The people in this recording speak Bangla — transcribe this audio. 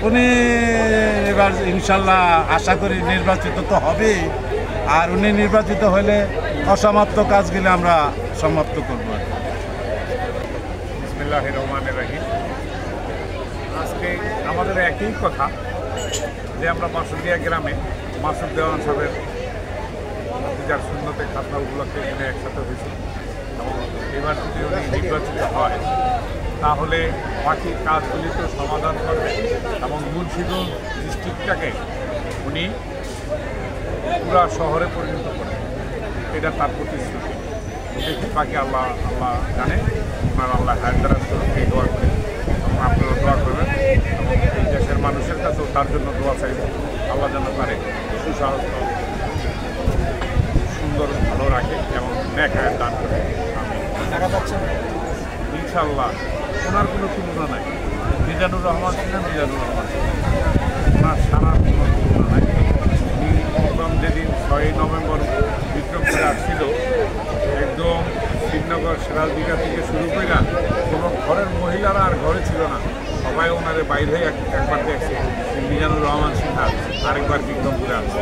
উনি এবার ইনশাল্লাহ আশা করি নির্বাচিত তো হবেই, আর উনি নির্বাচিত হলে অসমাপ্ত কাজগুলো আমরা সমাপ্ত করব। বিসমিল্লাহির রহমানির রহিম। আজকে আমাদের একই কথা যে আমরা মাসুদিয়া গ্রামে মাসুদ দেওয়ান সাহেবের যার শূন্যতে খাতনা উপলক্ষে এখানে একসাথে হয়েছে এবং এবার যদি উনি নির্বাচিত হয় তাহলে বাকি কাজগুলি তো সমাধান করবে এবং মুন্সিগঞ্জ ডিস্ট্রিক্টটাকে উনি পুরা শহরে পরিণত করবে, এটা তার প্রতিশ্রুতি। দেখি বাকি আল্লাহ জানে। ওনার আল্লাহ হায়দারাজ এই দোয়া করে এবং আপনারা দোয়া করবেন এবং এই দেশের মানুষের কাছেও তার জন্য দোয়া চাইব, আল্লাহ যেন পারে সুসাহস সুন্দর ভালো রাখে এবং নেখায় দান করে। আমি ইনশাল্লাহ ওনার কোনো তুলনা নাই। মিজানুর রহমান ছিলেন মিজানুর রহমান, ওনার সারা কোনো তুলনা নাই। উনি প্রথম যেদিন 6ই নভেম্বর বিক্রমপুরে আসছিল, একদম শ্রীনগর সিরাজদিঘা থেকে শুরু করে কোনো ঘরের মহিলারা আর ঘরে ছিল না, সবাই ওনারে বাইরে একবার দেখছে। মিজানুর রহমান সিনহা আরেকবার বিক্রমপুরে আসছে।